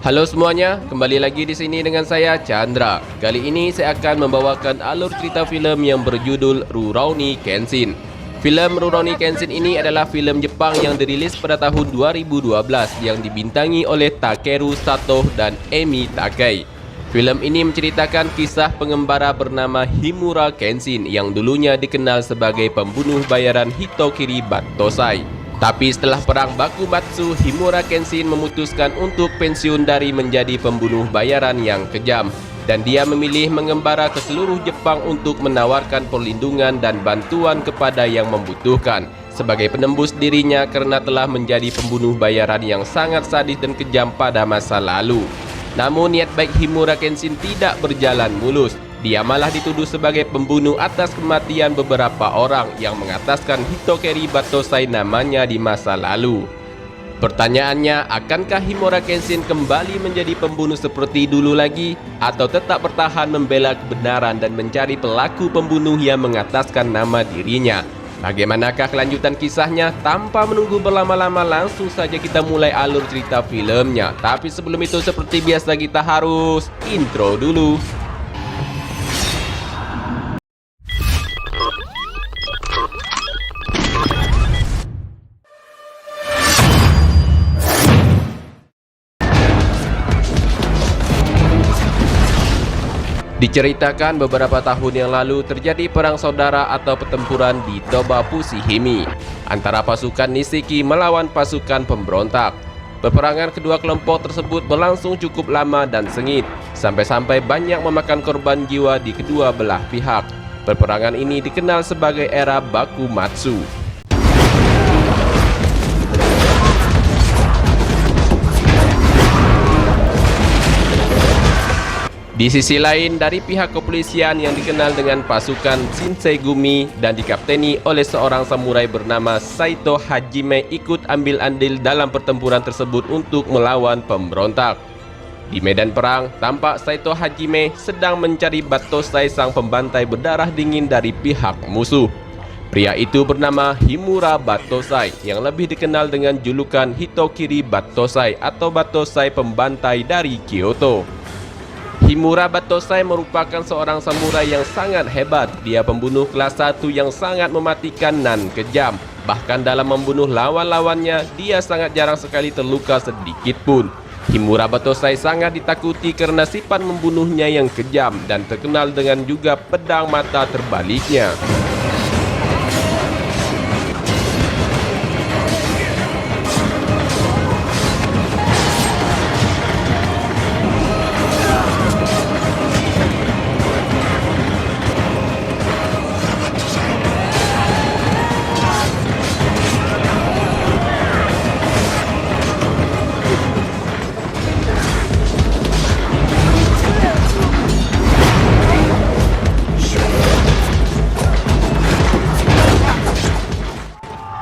Halo semuanya, kembali lagi di sini dengan saya Chandra. Kali ini saya akan membawakan alur cerita filem yang berjudul Rurouni Kenshin. Filem Rurouni Kenshin ini adalah filem Jepang yang dirilis pada tahun 2012 yang dibintangi oleh Takeru Sato dan Emi Takei. Filem ini menceritakan kisah pengembara bernama Himura Kenshin yang dulunya dikenal sebagai pembunuh bayaran Hitokiri Battosai. Tapi setelah perang Bakumatsu, Himura Kenshin memutuskan untuk pensiun dari menjadi pembunuh bayaran yang kejam. Dan dia memilih mengembara ke seluruh Jepang untuk menawarkan perlindungan dan bantuan kepada yang membutuhkan. Sebagai penembus dirinya karena telah menjadi pembunuh bayaran yang sangat sadis dan kejam pada masa lalu. Namun niat baik Himura Kenshin tidak berjalan mulus. Dia malah dituduh sebagai pembunuh atas kematian beberapa orang yang mengataskan Hitokiri Battosai namanya di masa lalu. Pertanyaannya, akankah Himura Kenshin kembali menjadi pembunuh seperti dulu lagi? Atau tetap bertahan membela kebenaran dan mencari pelaku pembunuh yang mengataskan nama dirinya? Bagaimanakah kelanjutan kisahnya? Tanpa menunggu berlama-lama, langsung saja kita mulai alur cerita filmnya. Tapi sebelum itu, seperti biasa kita harus intro dulu. Diceritakan beberapa tahun yang lalu terjadi perang saudara atau pertempuran di Toba Fushimi antara pasukan Nishiki melawan pasukan pemberontak. Peperangan kedua kelompok tersebut berlangsung cukup lama dan sengit, sampai-sampai banyak memakan korban jiwa di kedua belah pihak. Peperangan ini dikenal sebagai era Bakumatsu. Di sisi lain, dari pihak kepolisian yang dikenal dengan pasukan Shinsengumi dan dikapteni oleh seorang samurai bernama Saito Hajime ikut ambil andil dalam pertempuran tersebut untuk melawan pemberontak. Di medan perang, tampak Saito Hajime sedang mencari Battosai, sang pembantai berdarah dingin dari pihak musuh. Pria itu bernama Himura Battosai yang lebih dikenal dengan julukan Hitokiri Battosai atau Battosai pembantai dari Kyoto. Himura Battosai merupakan seorang samurai yang sangat hebat. Dia pembunuh kelas 1 yang sangat mematikan dan kejam. Bahkan dalam membunuh lawan-lawannya, dia sangat jarang sekali terluka sedikit pun. Himura Battosai sangat ditakuti karena sifat membunuhnya yang kejam dan terkenal dengan juga pedang mata terbaliknya.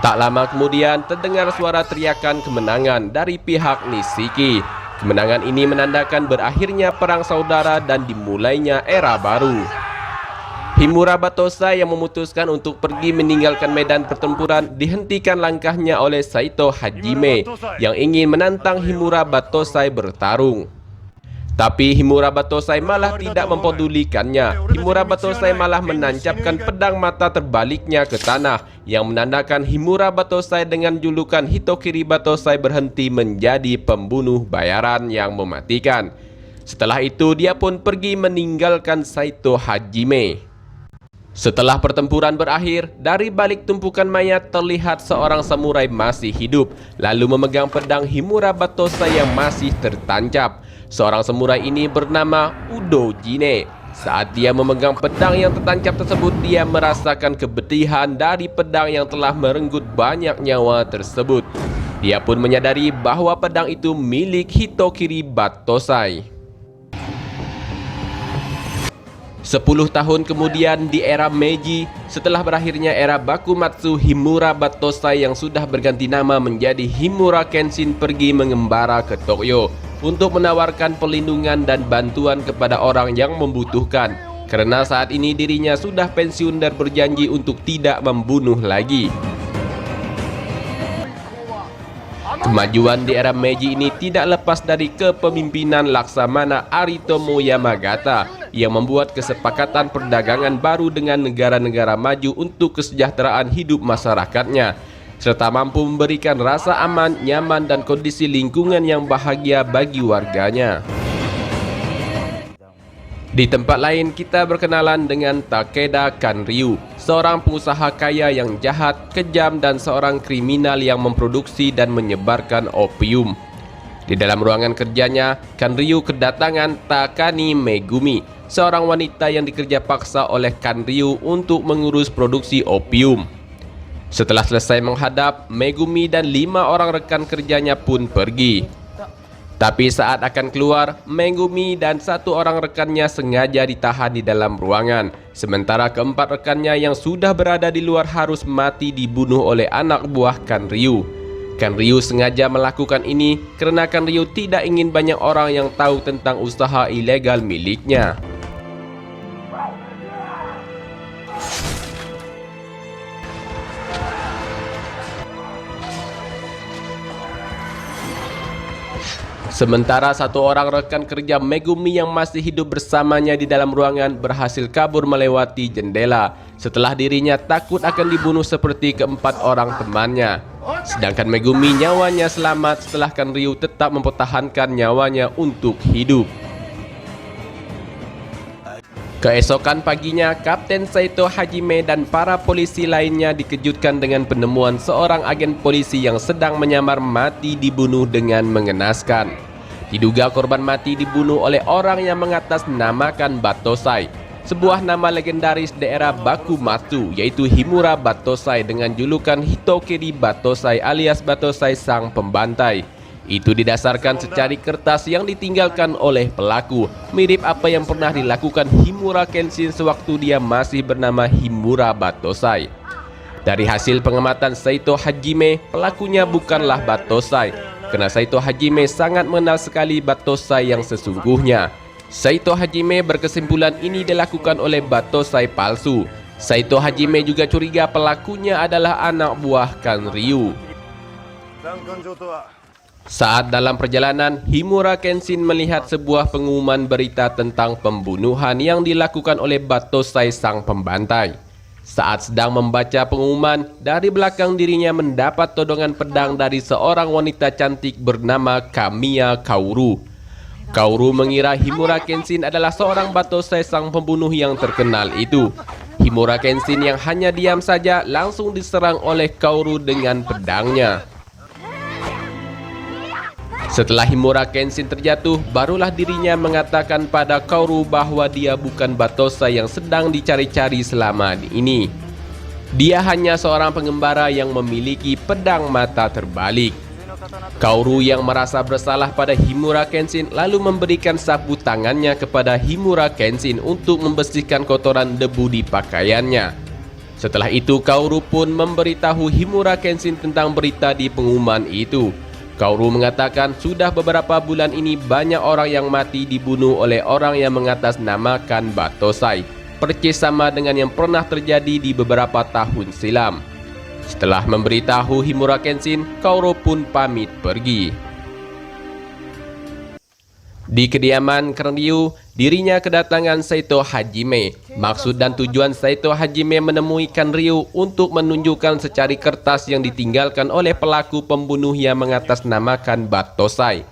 Tak lama kemudian terdengar suara teriakan kemenangan dari pihak Nishiki. Kemenangan ini menandakan berakhirnya perang saudara dan dimulainya era baru. Himura Battosai yang memutuskan untuk pergi meninggalkan medan pertempuran dihentikan langkahnya oleh Saito Hajime yang ingin menantang Himura Battosai bertarung. Tapi Himura Battosai malah tidak mempedulikannya. Himura Battosai malah menancapkan pedang mata terbaliknya ke tanah yang menandakan Himura Battosai dengan julukan Hitokiri Battosai berhenti menjadi pembunuh bayaran yang mematikan. Setelah itu dia pun pergi meninggalkan Saito Hajime. Setelah pertempuran berakhir, dari balik tumpukan mayat terlihat seorang samurai masih hidup lalu memegang pedang Himura Battosai yang masih tertancap. Seorang samurai ini bernama Udo Jine. Saat dia memegang pedang yang tertancap tersebut, dia merasakan kepedihan dari pedang yang telah merenggut banyak nyawa tersebut. Dia pun menyadari bahwa pedang itu milik Hitokiri Battosai. 10 tahun kemudian di era Meiji, setelah berakhirnya era Bakumatsu, Himura Battosai yang sudah berganti nama menjadi Himura Kenshin pergi mengembara ke Tokyo untuk menawarkan perlindungan dan bantuan kepada orang yang membutuhkan. Karena saat ini dirinya sudah pensiun dan berjanji untuk tidak membunuh lagi. Kemajuan di era Meiji ini tidak lepas dari kepemimpinan Laksamana Aritomo Yamagata yang membuat kesepakatan perdagangan baru dengan negara-negara maju untuk kesejahteraan hidup masyarakatnya, serta mampu memberikan rasa aman, nyaman, dan kondisi lingkungan yang bahagia bagi warganya. Di tempat lain, kita berkenalan dengan Takeda Kanryu, seorang pengusaha kaya yang jahat, kejam, dan seorang kriminal yang memproduksi dan menyebarkan opium. Di dalam ruangan kerjanya, Kanryu kedatangan Takani Megumi, seorang wanita yang dikerja paksa oleh Kanryu untuk mengurus produksi opium. Setelah selesai menghadap, Megumi dan 5 orang rekan kerjanya pun pergi. Tapi saat akan keluar, Megumi dan 1 orang rekannya sengaja ditahan di dalam ruangan. Sementara keempat rekannya yang sudah berada di luar harus mati dibunuh oleh anak buah Kanryu. Kanryu sengaja melakukan ini karena Kanryu tidak ingin banyak orang yang tahu tentang usaha ilegal miliknya. Sementara 1 orang rekan kerja Megumi yang masih hidup bersamanya di dalam ruangan berhasil kabur melewati jendela setelah dirinya takut akan dibunuh seperti keempat orang temannya. Sedangkan Megumi nyawanya selamat setelah Kanryu tetap mempertahankan nyawanya untuk hidup. Keesokan paginya, Kapten Saito Hajime dan para polisi lainnya dikejutkan dengan penemuan seorang agen polisi yang sedang menyamar mati dibunuh dengan mengenaskan. Diduga korban mati dibunuh oleh orang yang mengatasnamakan Battosai, sebuah nama legendaris daerah Bakumatsu, yaitu Himura Battosai dengan julukan Hitokiri Battosai alias Battosai sang pembantai. Itu didasarkan secari kertas yang ditinggalkan oleh pelaku, mirip apa yang pernah dilakukan Himura Kenshin sewaktu dia masih bernama Himura Battosai. Dari hasil pengamatan Saito Hajime, pelakunya bukanlah Battosai, karena Saito Hajime sangat mengenal sekali Battosai yang sesungguhnya. Saito Hajime berkesimpulan ini dilakukan oleh Battosai palsu. Saito Hajime juga curiga pelakunya adalah anak buah Kanryu. Saat dalam perjalanan, Himura Kenshin melihat sebuah pengumuman berita tentang pembunuhan yang dilakukan oleh Battosai sang pembantai. Saat sedang membaca pengumuman, dari belakang dirinya mendapat todongan pedang dari seorang wanita cantik bernama Kamiya Kaoru. Kaoru mengira Himura Kenshin adalah seorang Battosai sang pembunuh yang terkenal itu. Himura Kenshin yang hanya diam saja langsung diserang oleh Kaoru dengan pedangnya. Setelah Himura Kenshin terjatuh, barulah dirinya mengatakan pada Kaoru bahwa dia bukan Battosai yang sedang dicari-cari selama ini. Dia hanya seorang pengembara yang memiliki pedang mata terbalik. Kaoru yang merasa bersalah pada Himura Kenshin lalu memberikan sapu tangannya kepada Himura Kenshin untuk membersihkan kotoran debu di pakaiannya. Setelah itu Kaoru pun memberitahu Himura Kenshin tentang berita di pengumuman itu. Kaoru mengatakan sudah beberapa bulan ini banyak orang yang mati dibunuh oleh orang yang mengatasnamakan Battosai, persis sama dengan yang pernah terjadi di beberapa tahun silam. Setelah memberitahu Himura Kenshin, Kaoru pun pamit pergi. Di kediaman Kanryu, dirinya kedatangan Saito Hajime. Maksud dan tujuan Saito Hajime menemui Kanryu untuk menunjukkan secari kertas yang ditinggalkan oleh pelaku pembunuh yang mengatasnamakan Battosai.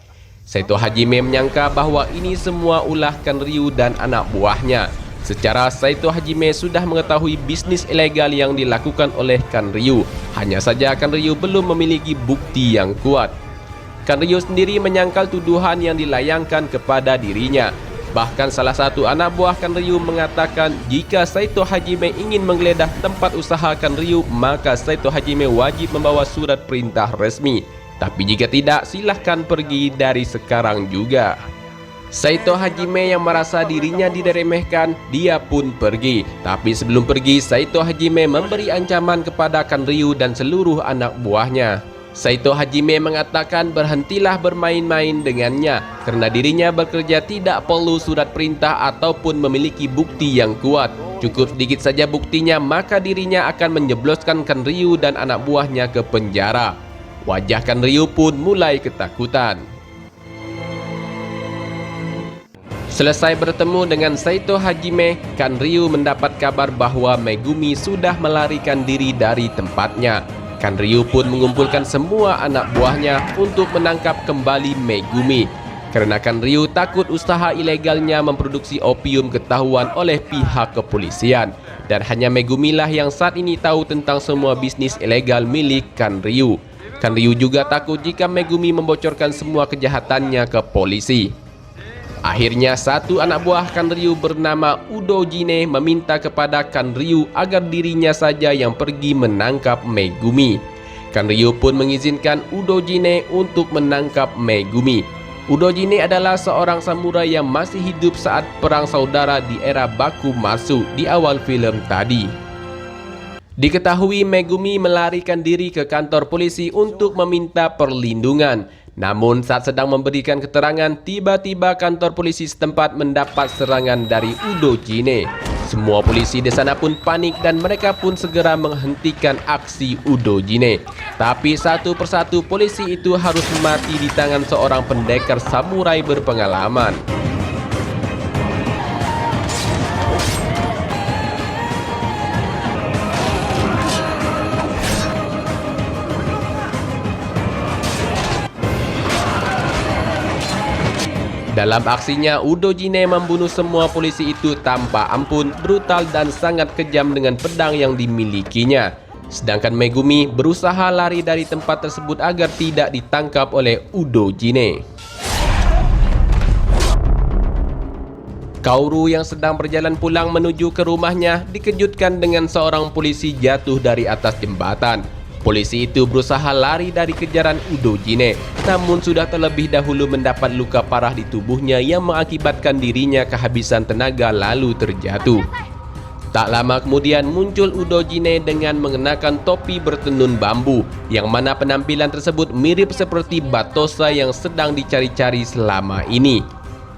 Saito Hajime menyangka bahwa ini semua ulah Kanryu dan anak buahnya. Secara Saito Hajime sudah mengetahui bisnis ilegal yang dilakukan oleh Kanryu. Hanya saja Kanryu belum memiliki bukti yang kuat. Kanryu sendiri menyangkal tuduhan yang dilayangkan kepada dirinya. Bahkan salah satu anak buah Kanryu mengatakan jika Saito Hajime ingin menggeledah tempat usaha Kanryu, maka Saito Hajime wajib membawa surat perintah resmi. Tapi jika tidak, silahkan pergi dari sekarang juga. Saito Hajime yang merasa dirinya diremehkan, dia pun pergi. Tapi sebelum pergi, Saito Hajime memberi ancaman kepada Kanryu dan seluruh anak buahnya. Saito Hajime mengatakan berhentilah bermain-main dengannya karena dirinya bekerja tidak perlu surat perintah ataupun memiliki bukti yang kuat. Cukup sedikit saja buktinya maka dirinya akan menjebloskan Kanryu dan anak buahnya ke penjara. Wajah Kan Ryu pun mulai ketakutan. Selesai bertemu dengan Saito Hajime, Kan Ryu mendapat kabar bahwa Megumi sudah melarikan diri dari tempatnya. Kan Ryu pun mengumpulkan semua anak buahnya untuk menangkap kembali Megumi. Karena Kan Ryu takut usaha ilegalnya memproduksi opium ketahuan oleh pihak kepolisian. Dan hanya Megumi lah yang saat ini tahu tentang semua bisnis ilegal milik Kan Ryu. Kan Ryu juga takut jika Megumi membocorkan semua kejahatannya ke polisi. Akhirnya satu anak buah Kan Ryu bernama Udo Jine meminta kepada Kan Ryu agar dirinya saja yang pergi menangkap Megumi. Kan Ryu pun mengizinkan Udo Jine untuk menangkap Megumi. Udo Jine adalah seorang samurai yang masih hidup saat perang saudara di era Bakumatsu di awal film tadi. Diketahui Megumi melarikan diri ke kantor polisi untuk meminta perlindungan. Namun saat sedang memberikan keterangan, tiba-tiba kantor polisi setempat mendapat serangan dari Udo Jine. Semua polisi di sana pun panik dan mereka pun segera menghentikan aksi Udo Jine. Tapi satu persatu polisi itu harus mati di tangan seorang pendekar samurai berpengalaman. Dalam aksinya, Udo Jine membunuh semua polisi itu tanpa ampun, brutal dan sangat kejam dengan pedang yang dimilikinya. Sedangkan Megumi berusaha lari dari tempat tersebut agar tidak ditangkap oleh Udo Jine. Kaoru yang sedang berjalan pulang menuju ke rumahnya dikejutkan dengan seorang polisi jatuh dari atas jembatan. Polisi itu berusaha lari dari kejaran Udo Jine, namun sudah terlebih dahulu mendapat luka parah di tubuhnya yang mengakibatkan dirinya kehabisan tenaga lalu terjatuh. Tak lama kemudian muncul Udo Jine dengan mengenakan topi bertenun bambu, yang mana penampilan tersebut mirip seperti Batosa yang sedang dicari-cari selama ini.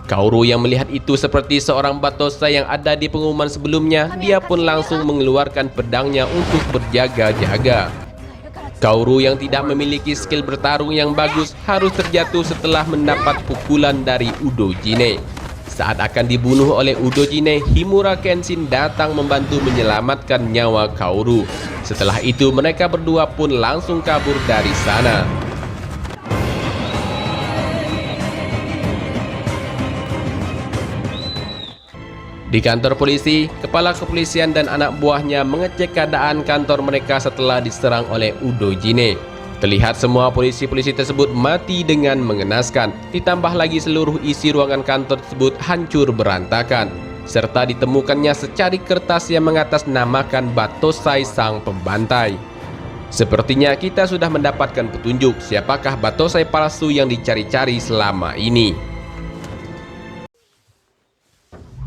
Kaoru yang melihat itu seperti seorang Batosa yang ada di pengumuman sebelumnya, dia pun langsung mengeluarkan pedangnya untuk berjaga-jaga. Kaoru yang tidak memiliki skill bertarung yang bagus harus terjatuh setelah mendapat pukulan dari Udo Jine. Saat akan dibunuh oleh Udo Jine, Himura Kenshin datang membantu menyelamatkan nyawa Kaoru. Setelah itu mereka berdua pun langsung kabur dari sana. Di kantor polisi, kepala kepolisian dan anak buahnya mengecek keadaan kantor mereka setelah diserang oleh Udo Jine. Terlihat semua polisi-polisi tersebut mati dengan mengenaskan, ditambah lagi seluruh isi ruangan kantor tersebut hancur berantakan. Serta ditemukannya secari kertas yang mengatasnamakan Batosai sang pembantai. Sepertinya kita sudah mendapatkan petunjuk siapakah Batosai palsu yang dicari-cari selama ini.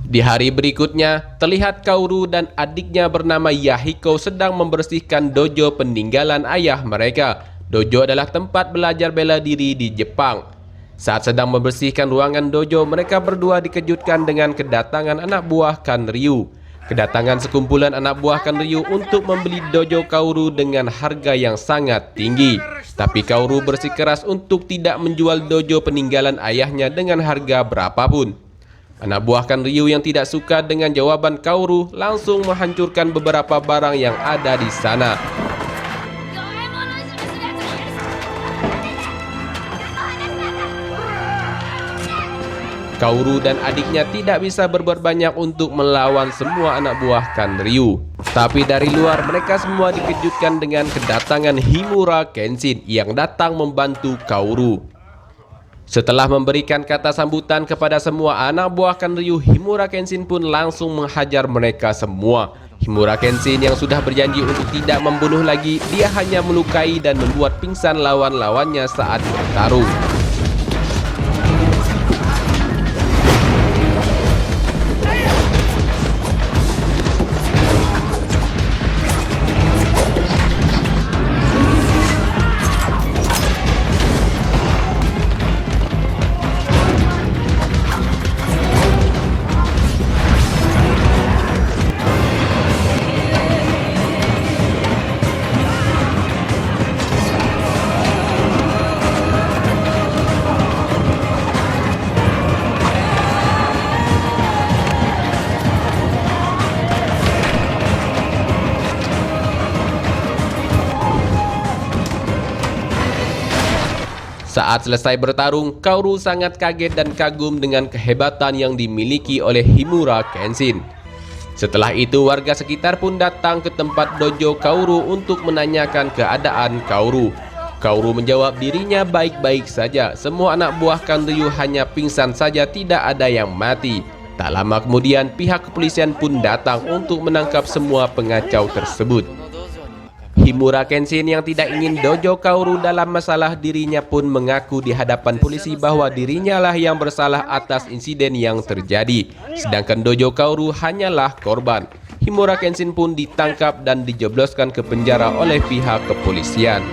Di hari berikutnya, terlihat Kaoru dan adiknya bernama Yahiko sedang membersihkan dojo peninggalan ayah mereka. Dojo adalah tempat belajar bela diri di Jepang. Saat sedang membersihkan ruangan dojo, mereka berdua dikejutkan dengan kedatangan anak buah Kan Ryu. Kedatangan sekumpulan anak buah Kan Ryu untuk membeli dojo Kaoru dengan harga yang sangat tinggi. Tapi Kaoru bersikeras untuk tidak menjual dojo peninggalan ayahnya dengan harga berapapun. Anak buah Kan Ryu yang tidak suka dengan jawaban Kaoru langsung menghancurkan beberapa barang yang ada di sana. Kaoru dan adiknya tidak bisa berbuat banyak untuk melawan semua anak buah Kan Ryu. Tapi dari luar mereka semua dikejutkan dengan kedatangan Himura Kenshin yang datang membantu Kaoru. Setelah memberikan kata sambutan kepada semua anak buah Kan Ryu, Himura Kenshin pun langsung menghajar mereka semua. Himura Kenshin yang sudah berjanji untuk tidak membunuh lagi, dia hanya melukai dan membuat pingsan lawan-lawannya saat bertarung. Saat selesai bertarung, Kaoru sangat kaget dan kagum dengan kehebatan yang dimiliki oleh Himura Kenshin. Setelah itu, warga sekitar pun datang ke tempat dojo Kaoru untuk menanyakan keadaan Kaoru. Kaoru menjawab dirinya baik-baik saja. Semua anak buah Kanryu hanya pingsan saja, tidak ada yang mati. Tak lama kemudian, pihak kepolisian pun datang untuk menangkap semua pengacau tersebut. Himura Kenshin yang tidak ingin dojo Kaoru dalam masalah, dirinya pun mengaku di hadapan polisi bahwa dirinya lah yang bersalah atas insiden yang terjadi. Sedangkan dojo Kaoru hanyalah korban. Himura Kenshin pun ditangkap dan dijebloskan ke penjara oleh pihak kepolisian.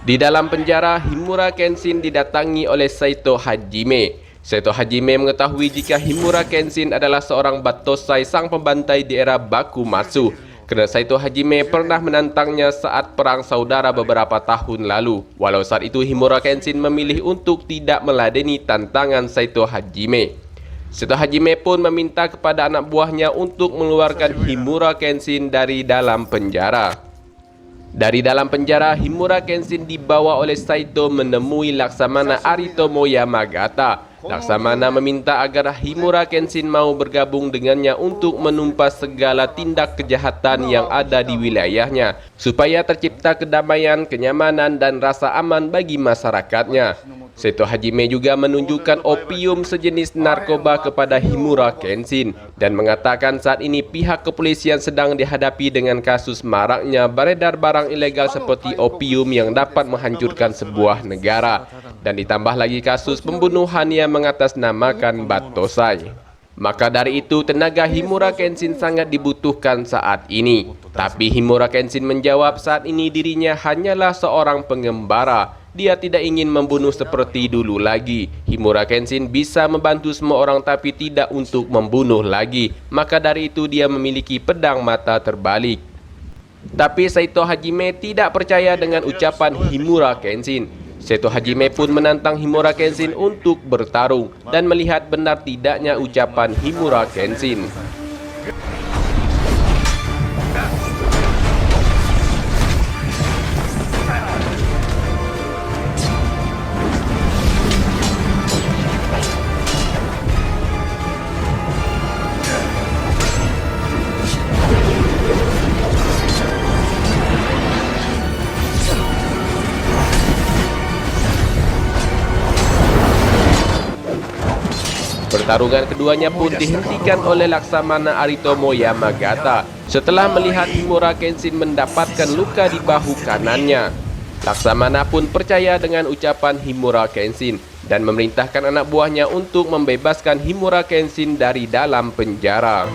Di dalam penjara, Himura Kenshin didatangi oleh Saito Hajime. Saito Hajime mengetahui jika Himura Kenshin adalah seorang Battosai, sang pembantai di era Bakumatsu. Kerana Saito Hajime pernah menantangnya saat perang saudara beberapa tahun lalu. Walau saat itu Himura Kenshin memilih untuk tidak meladeni tantangan Saito Hajime. Saito Hajime pun meminta kepada anak buahnya untuk mengeluarkan Himura Kenshin dari dalam penjara. Dari dalam penjara, Himura Kenshin dibawa oleh Saito menemui Laksamana Aritomo Yamagata. Laksamana meminta agar Himura Kenshin mau bergabung dengannya untuk menumpas segala tindak kejahatan yang ada di wilayahnya, supaya tercipta kedamaian, kenyamanan, dan rasa aman bagi masyarakatnya. Saito Hajime juga menunjukkan opium sejenis narkoba kepada Himura Kenshin dan mengatakan saat ini pihak kepolisian sedang dihadapi dengan kasus maraknya beredar barang ilegal seperti opium yang dapat menghancurkan sebuah negara, dan ditambah lagi kasus pembunuhan yang mengatasnamakan Battosai. Maka dari itu tenaga Himura Kenshin sangat dibutuhkan saat ini. Tapi Himura Kenshin menjawab saat ini dirinya hanyalah seorang pengembara. Dia tidak ingin membunuh seperti dulu lagi. Himura Kenshin bisa membantu semua orang tapi tidak untuk membunuh lagi. Maka dari itu dia memiliki pedang mata terbalik. Tapi Saito Hajime tidak percaya dengan ucapan Himura Kenshin. Saito Hajime pun menantang Himura Kenshin untuk bertarung dan melihat benar tidaknya ucapan Himura Kenshin. Pertarungan keduanya pun dihentikan oleh Laksamana Aritomo Yamagata setelah melihat Himura Kenshin mendapatkan luka di bahu kanannya. Laksamana pun percaya dengan ucapan Himura Kenshin dan memerintahkan anak buahnya untuk membebaskan Himura Kenshin dari dalam penjara.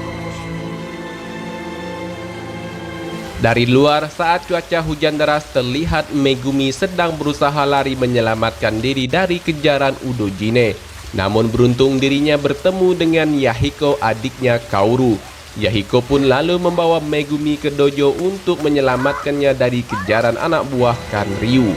Dari luar, saat cuaca hujan deras, terlihat Megumi sedang berusaha lari menyelamatkan diri dari kejaran Udojine. Namun beruntung dirinya bertemu dengan Yahiko, adiknya Kaoru. Yahiko pun lalu membawa Megumi ke dojo untuk menyelamatkannya dari kejaran anak buah Kanryu.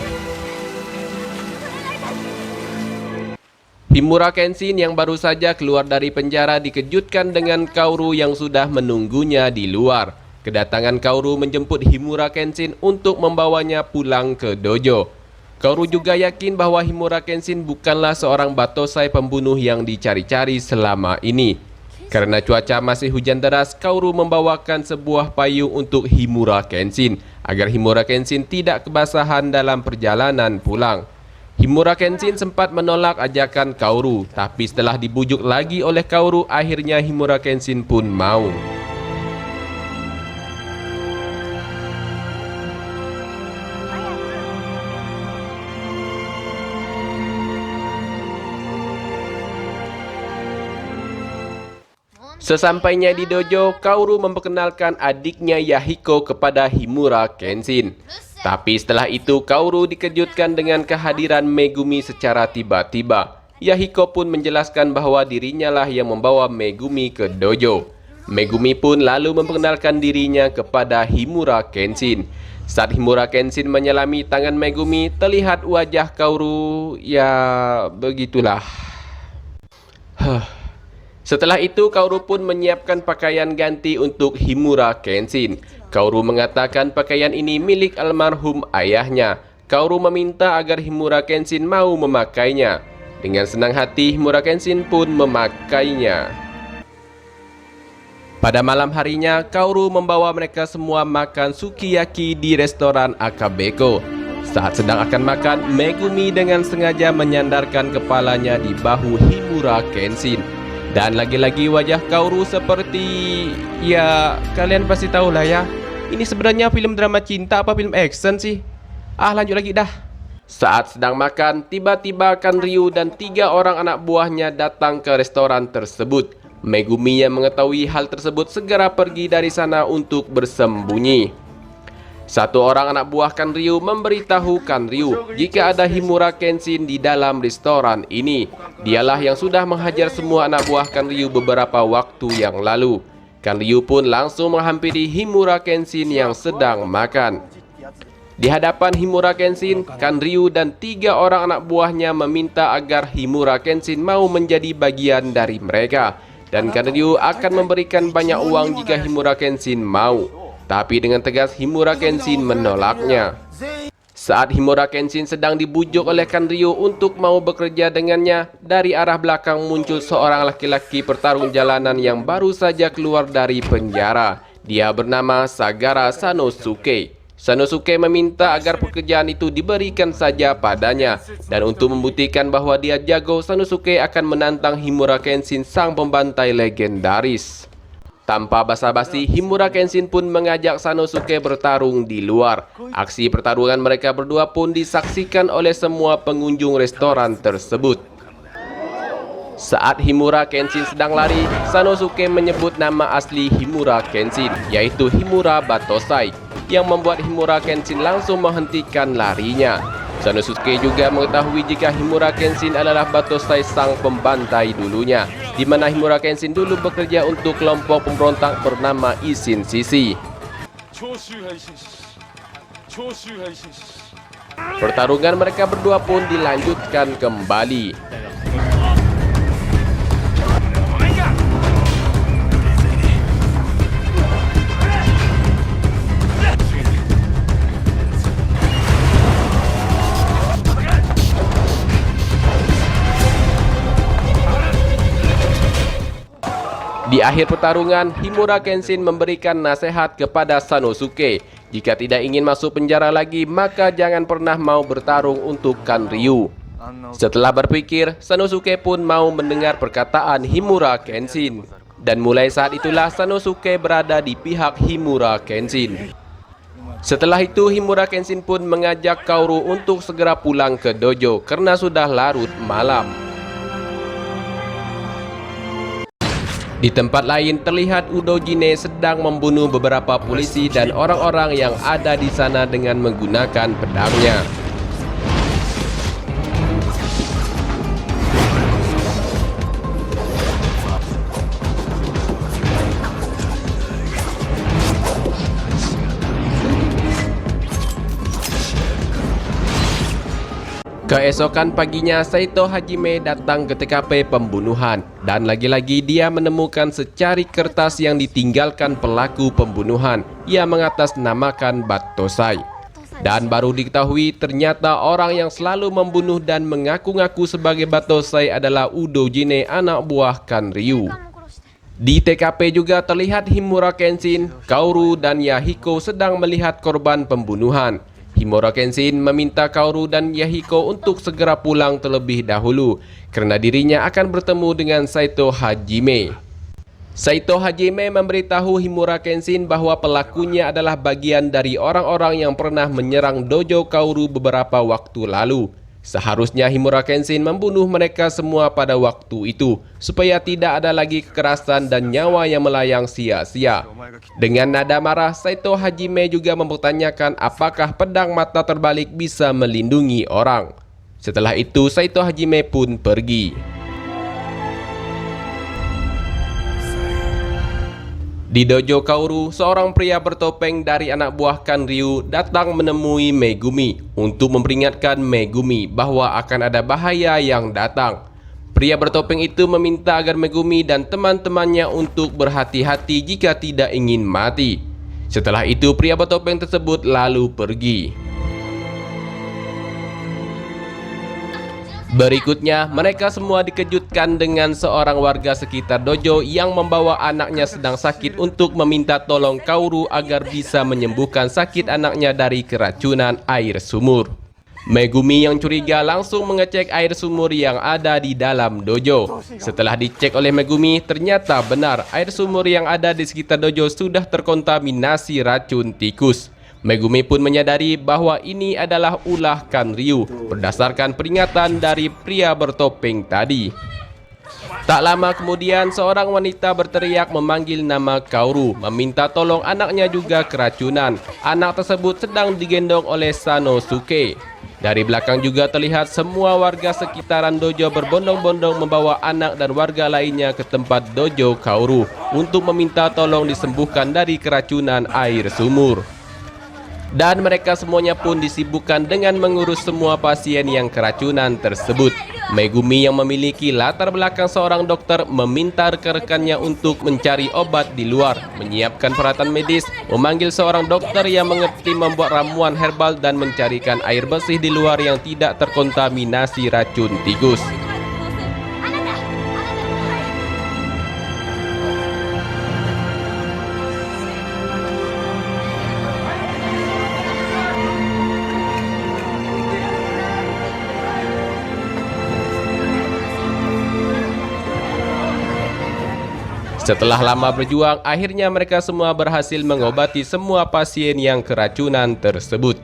Himura Kenshin yang baru saja keluar dari penjara dikejutkan dengan Kaoru yang sudah menunggunya di luar. Kedatangan Kaoru menjemput Himura Kenshin untuk membawanya pulang ke dojo. Kaoru juga yakin bahwa Himura Kenshin bukanlah seorang Battosai pembunuh yang dicari-cari selama ini. Karena cuaca masih hujan deras, Kaoru membawakan sebuah payung untuk Himura Kenshin agar Himura Kenshin tidak kebasahan dalam perjalanan pulang. Himura Kenshin sempat menolak ajakan Kaoru, tapi setelah dibujuk lagi oleh Kaoru, akhirnya Himura Kenshin pun mau. Sesampainya di dojo, Kaoru memperkenalkan adiknya Yahiko kepada Himura Kenshin. Tapi setelah itu Kaoru dikejutkan dengan kehadiran Megumi secara tiba-tiba. Yahiko pun menjelaskan bahwa dirinya lah yang membawa Megumi ke dojo. Megumi pun lalu memperkenalkan dirinya kepada Himura Kenshin. Saat Himura Kenshin menyelami tangan Megumi, terlihat wajah Kaoru, ya begitulah. Setelah itu Kaoru pun menyiapkan pakaian ganti untuk Himura Kenshin. Kaoru mengatakan pakaian ini milik almarhum ayahnya. Kaoru meminta agar Himura Kenshin mau memakainya. Dengan senang hati, Himura Kenshin pun memakainya. Pada malam harinya, Kaoru membawa mereka semua makan sukiyaki di restoran Akabeko. Saat sedang akan makan, Megumi dengan sengaja menyandarkan kepalanya di bahu Himura Kenshin. Dan lagi-lagi wajah Kaoru seperti... ya, kalian pasti tahu lah ya. Ini sebenarnya film drama cinta apa film action sih? Lanjut lagi dah. Saat sedang makan, tiba-tiba Kanryu dan 3 orang anak buahnya datang ke restoran tersebut. Megumi yang mengetahui hal tersebut segera pergi dari sana untuk bersembunyi. Satu orang anak buah Kanryu memberitahu Kanryu jika ada Himura Kenshin di dalam restoran ini. Dialah yang sudah menghajar semua anak buah Kanryu beberapa waktu yang lalu. Kanryu pun langsung menghampiri Himura Kenshin yang sedang makan. Di hadapan Himura Kenshin, Kanryu dan 3 orang anak buahnya meminta agar Himura Kenshin mau menjadi bagian dari mereka. Dan Kanryu akan memberikan banyak uang jika Himura Kenshin mau. Tapi dengan tegas Himura Kenshin menolaknya. Saat Himura Kenshin sedang dibujuk oleh Kanryu untuk mau bekerja dengannya, dari arah belakang muncul seorang laki-laki pertarung jalanan yang baru saja keluar dari penjara. Dia bernama Sagara Sanosuke. Sanosuke meminta agar pekerjaan itu diberikan saja padanya. Dan untuk membuktikan bahwa dia jago, Sanosuke akan menantang Himura Kenshin, sang pembantai legendaris. Tanpa basa-basi, Himura Kenshin pun mengajak Sanosuke bertarung di luar. Aksi pertarungan mereka berdua pun disaksikan oleh semua pengunjung restoran tersebut. Saat Himura Kenshin sedang lari, Sanosuke menyebut nama asli Himura Kenshin, yaitu Himura Batosai, yang membuat Himura Kenshin langsung menghentikan larinya. Sanosuke juga mengetahui jika Himura Kenshin adalah Batosai, sang pembantai dulunya, di mana Himura Kenshin dulu bekerja untuk kelompok pemberontak bernama Ishin Shishi. Pertarungan mereka berdua pun dilanjutkan kembali. Di akhir pertarungan, Himura Kenshin memberikan nasihat kepada Sanosuke. Jika tidak ingin masuk penjara lagi, maka jangan pernah mau bertarung untuk Kanryu. Setelah berpikir, Sanosuke pun mau mendengar perkataan Himura Kenshin. Dan mulai saat itulah Sanosuke berada di pihak Himura Kenshin. Setelah itu, Himura Kenshin pun mengajak Kaoru untuk segera pulang ke dojo karena sudah larut malam. Di tempat lain terlihat Udojine sedang membunuh beberapa polisi dan orang-orang yang ada di sana dengan menggunakan pedangnya. Keesokan paginya, Saito Hajime datang ke TKP pembunuhan dan lagi-lagi dia menemukan secari kertas yang ditinggalkan pelaku pembunuhan yang mengatasnamakan Batosai. Dan baru diketahui ternyata orang yang selalu membunuh dan mengaku-ngaku sebagai Batosai adalah Udojine, anak buah Kanryu. Di TKP juga terlihat Himura Kenshin, Kaoru, dan Yahiko sedang melihat korban pembunuhan. Himura Kenshin meminta Kaoru dan Yahiko untuk segera pulang terlebih dahulu karena dirinya akan bertemu dengan Saito Hajime. Saito Hajime memberitahu Himura Kenshin bahwa pelakunya adalah bagian dari orang-orang yang pernah menyerang dojo Kaoru beberapa waktu lalu. Seharusnya Himura Kenshin membunuh mereka semua pada waktu itu supaya tidak ada lagi kekerasan dan nyawa yang melayang sia-sia. Dengan nada marah, Saito Hajime juga mempertanyakan apakah pedang mata terbalik bisa melindungi orang. Setelah itu, Saito Hajime pun pergi. Di dojo Kaoru, seorang pria bertopeng dari anak buah Kanryu datang menemui Megumi untuk memperingatkan Megumi bahwa akan ada bahaya yang datang. Pria bertopeng itu meminta agar Megumi dan teman-temannya untuk berhati-hati jika tidak ingin mati. Setelah itu, pria bertopeng tersebut lalu pergi. Berikutnya, mereka semua dikejutkan dengan seorang warga sekitar dojo yang membawa anaknya sedang sakit untuk meminta tolong Kaoru agar bisa menyembuhkan sakit anaknya dari keracunan air sumur. Megumi yang curiga langsung mengecek air sumur yang ada di dalam dojo. Setelah dicek oleh Megumi, ternyata benar air sumur yang ada di sekitar dojo sudah terkontaminasi racun tikus. Megumi pun menyadari bahwa ini adalah ulah Kanryu berdasarkan peringatan dari pria bertopeng tadi. Tak lama kemudian, seorang wanita berteriak memanggil nama Kaoru, meminta tolong anaknya juga keracunan. Anak tersebut sedang digendong oleh Sanosuke. Dari belakang juga terlihat semua warga sekitaran dojo berbondong-bondong membawa anak dan warga lainnya ke tempat dojo Kaoru untuk meminta tolong disembuhkan dari keracunan air sumur. Dan mereka semuanya pun disibukkan dengan mengurus semua pasien yang keracunan tersebut. Megumi yang memiliki latar belakang seorang dokter meminta rekan-rekannya untuk mencari obat di luar, menyiapkan peralatan medis, memanggil seorang dokter yang mengerti membuat ramuan herbal dan mencarikan air bersih di luar yang tidak terkontaminasi racun tikus. Setelah lama berjuang, akhirnya mereka semua berhasil mengobati semua pasien yang keracunan tersebut.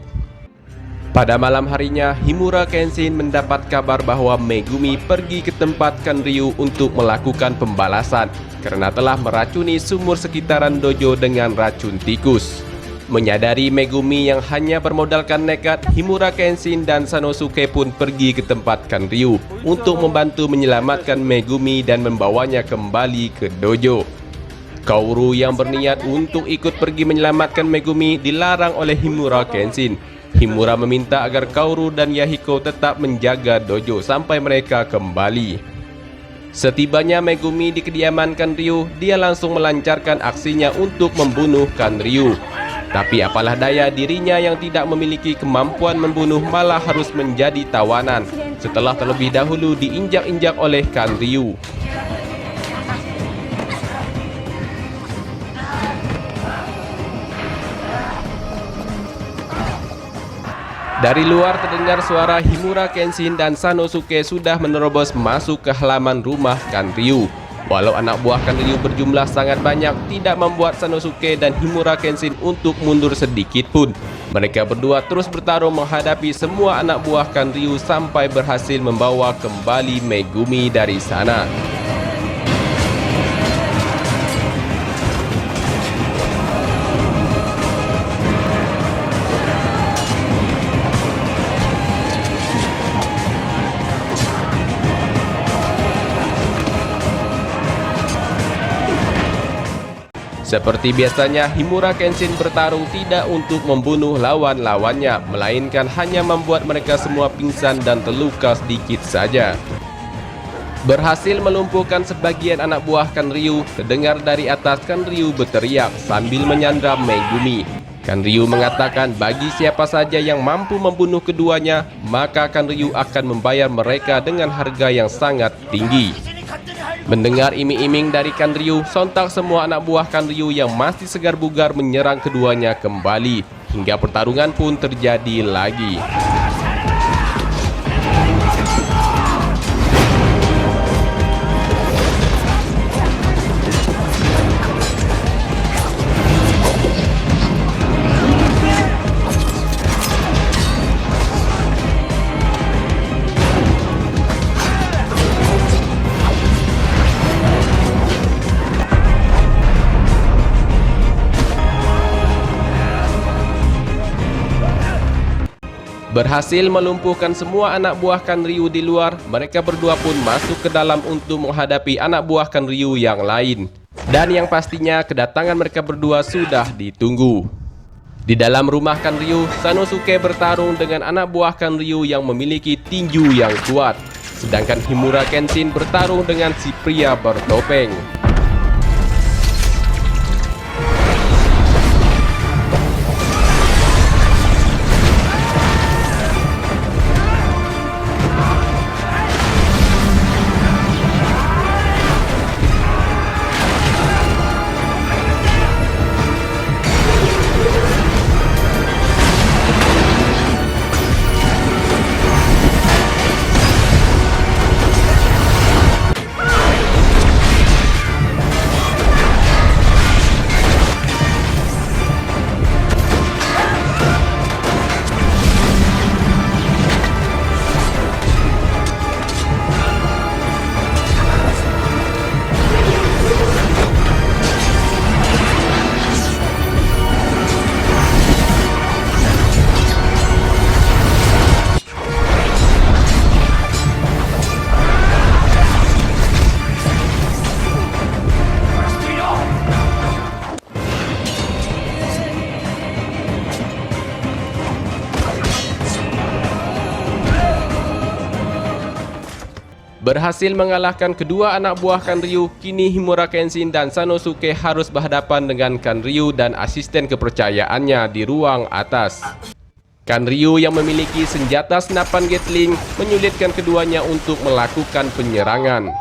Pada malam harinya, Himura Kenshin mendapat kabar bahwa Megumi pergi ke tempat Kanryu untuk melakukan pembalasan karena telah meracuni sumur sekitaran dojo dengan racun tikus. Menyadari Megumi yang hanya bermodalkan nekat, Himura Kenshin dan Sanosuke pun pergi ke tempat Kanryu untuk membantu menyelamatkan Megumi dan membawanya kembali ke dojo. Kaoru yang berniat untuk ikut pergi menyelamatkan Megumi dilarang oleh Himura Kenshin. Himura meminta agar Kaoru dan Yahiko tetap menjaga dojo sampai mereka kembali. Setibanya Megumi di kediaman Kanryu, dia langsung melancarkan aksinya untuk membunuh Kanryu. Tapi apalah daya, dirinya yang tidak memiliki kemampuan membunuh malah harus menjadi tawanan setelah terlebih dahulu diinjak-injak oleh Kanryu. Dari luar terdengar suara Himura Kenshin dan Sanosuke sudah menerobos masuk ke halaman rumah Kanryu. Walau anak buah Kanryu berjumlah sangat banyak, tidak membuat Sanosuke dan Himura Kenshin untuk mundur sedikit pun. Mereka berdua terus bertarung menghadapi semua anak buah Kanryu sampai berhasil membawa kembali Megumi dari sana. Seperti biasanya, Himura Kenshin bertarung tidak untuk membunuh lawan-lawannya, melainkan hanya membuat mereka semua pingsan dan terluka sedikit saja. Berhasil melumpuhkan sebagian anak buah Kanryu, terdengar dari atas Kanryu berteriak sambil menyandra Megumi. Kanryu mengatakan bagi siapa saja yang mampu membunuh keduanya, maka Kanryu akan membayar mereka dengan harga yang sangat tinggi. Mendengar iming-iming dari Kanryu, sontak semua anak buah Kanryu yang masih segar bugar menyerang keduanya kembali, hingga pertarungan pun terjadi lagi. Berhasil melumpuhkan semua anak buah Kanryu di luar, mereka berdua pun masuk ke dalam untuk menghadapi anak buah Kanryu yang lain. Dan yang pastinya kedatangan mereka berdua sudah ditunggu. Di dalam rumah Kanryu, Sanosuke bertarung dengan anak buah Kanryu yang memiliki tinju yang kuat. Sedangkan Himura Kenshin bertarung dengan si pria bertopeng. Berhasil mengalahkan kedua anak buah Kanryu, kini Himura Kenshin dan Sanosuke harus berhadapan dengan Kanryu dan asisten kepercayaannya di ruang atas. Kanryu yang memiliki senjata senapan Gatling menyulitkan keduanya untuk melakukan penyerangan.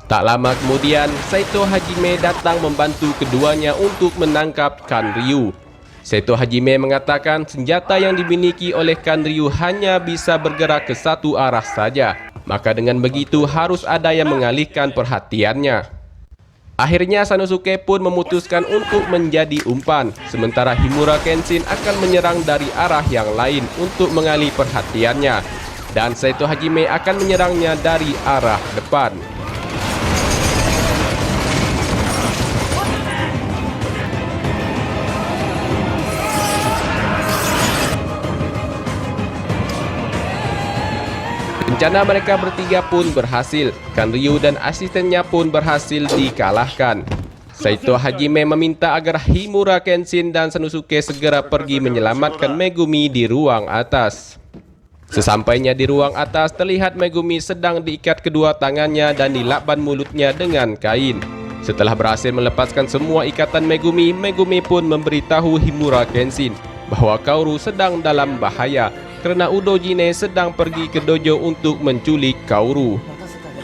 Tak lama kemudian, Saito Hajime datang membantu keduanya untuk menangkap Kanryu. Saito Hajime mengatakan senjata yang dimiliki oleh Kanryu hanya bisa bergerak ke satu arah saja. Maka dengan begitu harus ada yang mengalihkan perhatiannya. Akhirnya Sanosuke pun memutuskan untuk menjadi umpan, sementara Himura Kenshin akan menyerang dari arah yang lain untuk mengalih perhatiannya. Dan Saito Hajime akan menyerangnya dari arah depan. Rencana mereka bertiga pun berhasil. Kanryu dan asistennya pun berhasil dikalahkan. Saito Hajime meminta agar Himura Kenshin dan Sanosuke segera pergi menyelamatkan Megumi di ruang atas. Sesampainya di ruang atas, terlihat Megumi sedang diikat kedua tangannya dan dilakban mulutnya dengan kain. Setelah berhasil melepaskan semua ikatan Megumi, Megumi pun memberitahu Himura Kenshin bahwa Kaoru sedang dalam bahaya karena Udojine sedang pergi ke dojo untuk menculik Kaoru.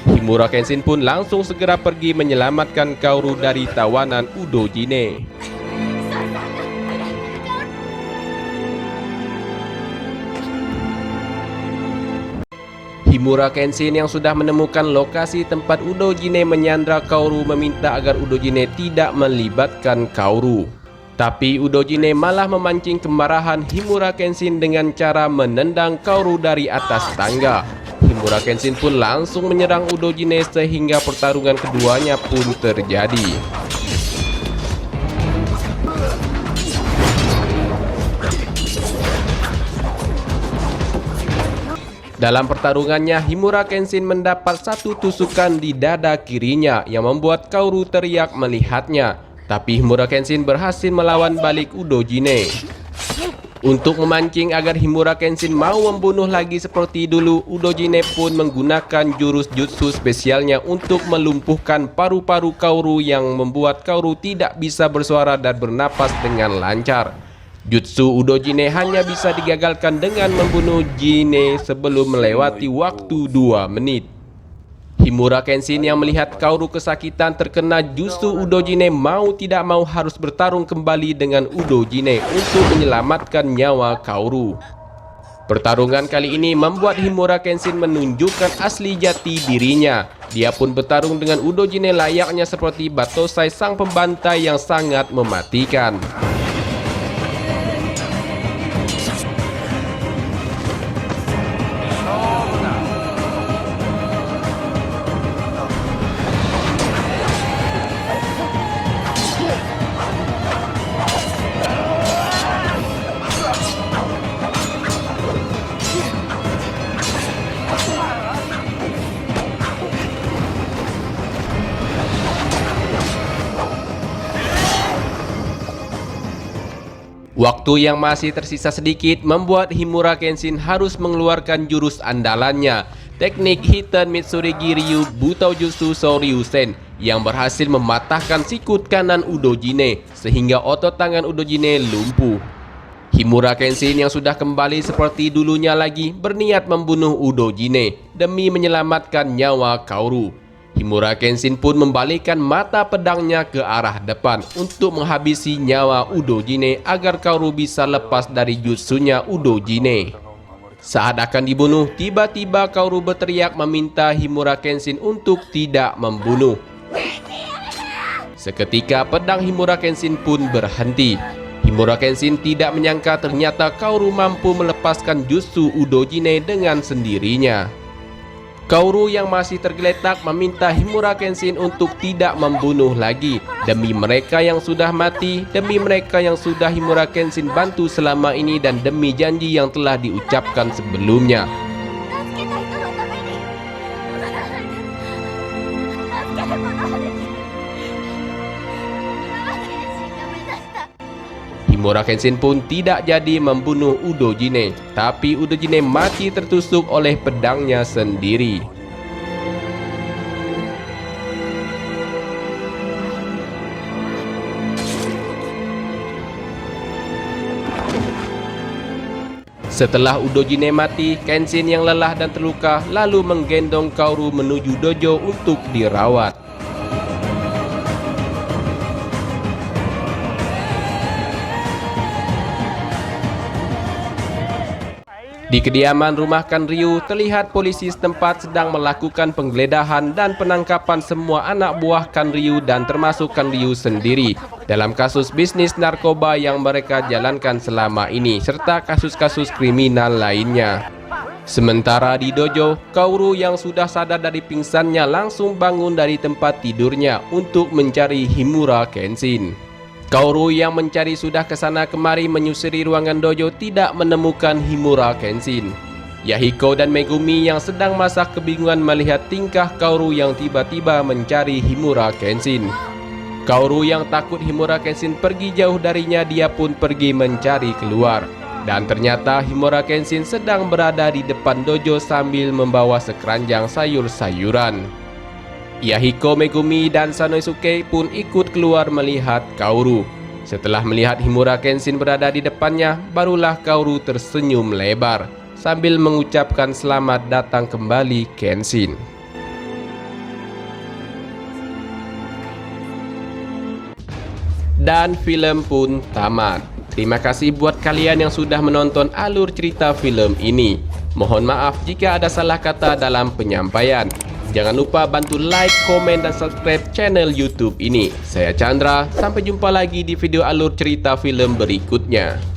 Himura Kenshin pun langsung segera pergi menyelamatkan Kaoru dari tawanan Udojine. Himura Kenshin yang sudah menemukan lokasi tempat Udojine menyandra Kaoru meminta agar Udojine tidak melibatkan Kaoru. Tapi Udojine malah memancing kemarahan Himura Kenshin dengan cara menendang Kaoru dari atas tangga. Himura Kenshin pun langsung menyerang Udojine sehingga pertarungan keduanya pun terjadi. Dalam pertarungannya, Himura Kenshin mendapat satu tusukan di dada kirinya yang membuat Kaoru teriak melihatnya. Tapi Himura Kenshin berhasil melawan balik Udojine. Untuk memancing agar Himura Kenshin mau membunuh lagi seperti dulu, Udojine pun menggunakan jurus jutsu spesialnya untuk melumpuhkan paru-paru Kaoru yang membuat Kaoru tidak bisa bersuara dan bernapas dengan lancar. Jutsu Udojine hanya bisa digagalkan dengan membunuh Jine sebelum melewati waktu 2 menit. Himura Kenshin yang melihat Kaoru kesakitan terkena jutsu Udojine mau tidak mau harus bertarung kembali dengan Udojine untuk menyelamatkan nyawa Kaoru. Pertarungan kali ini membuat Himura Kenshin menunjukkan asli jati dirinya. Dia pun bertarung dengan Udojine layaknya seperti Batosai sang pembantai yang sangat mematikan. Waktu yang masih tersisa sedikit membuat Himura Kenshin harus mengeluarkan jurus andalannya, teknik Hiten Mitsurigi Ryu Butau Jutsu Shoryusen yang berhasil mematahkan sikut kanan Udojine sehingga otot tangan Udojine lumpuh. Himura Kenshin yang sudah kembali seperti dulunya lagi berniat membunuh Udojine demi menyelamatkan nyawa Kaoru. Himura Kenshin pun membalikkan mata pedangnya ke arah depan untuk menghabisi nyawa Udojine agar Kaoru bisa lepas dari jutsunya Udojine. Saat akan dibunuh, tiba-tiba Kaoru berteriak meminta Himura Kenshin untuk tidak membunuh. Seketika pedang Himura Kenshin pun berhenti. Himura Kenshin tidak menyangka ternyata Kaoru mampu melepaskan jutsu Udojine dengan sendirinya. Kaoru yang masih tergeletak meminta Himura Kenshin untuk tidak membunuh lagi demi mereka yang sudah mati, demi mereka yang sudah Himura Kenshin bantu selama ini dan demi janji yang telah diucapkan sebelumnya. Himura Kenshin pun tidak jadi membunuh Udojine, tapi Udojine mati tertusuk oleh pedangnya sendiri. Setelah Udojine mati, Kenshin yang lelah dan terluka lalu menggendong Kaoru menuju dojo untuk dirawat. Di kediaman rumah Kanryu, terlihat polisi setempat sedang melakukan penggeledahan dan penangkapan semua anak buah Kanryu dan termasuk Kanryu sendiri dalam kasus bisnis narkoba yang mereka jalankan selama ini serta kasus-kasus kriminal lainnya. Sementara di dojo, Kaoru yang sudah sadar dari pingsannya langsung bangun dari tempat tidurnya untuk mencari Himura Kenshin. Kaoru yang mencari sudah kesana kemari menyusuri ruangan dojo tidak menemukan Himura Kenshin. Yahiko dan Megumi yang sedang masak kebingungan melihat tingkah Kaoru yang tiba-tiba mencari Himura Kenshin. Kaoru yang takut Himura Kenshin pergi jauh darinya, dia pun pergi mencari keluar. Dan ternyata Himura Kenshin sedang berada di depan dojo sambil membawa sekeranjang sayur-sayuran. Yahiko, Megumi, dan Sanosuke pun ikut keluar melihat Kaoru. Setelah melihat Himura Kenshin berada di depannya, barulah Kaoru tersenyum lebar sambil mengucapkan selamat datang kembali Kenshin. Dan film pun tamat. Terima kasih buat kalian yang sudah menonton alur cerita film ini. Mohon maaf jika ada salah kata dalam penyampaian. Jangan lupa bantu like, komen, dan subscribe channel YouTube ini. Saya Chandra, sampai jumpa lagi di video alur cerita film berikutnya.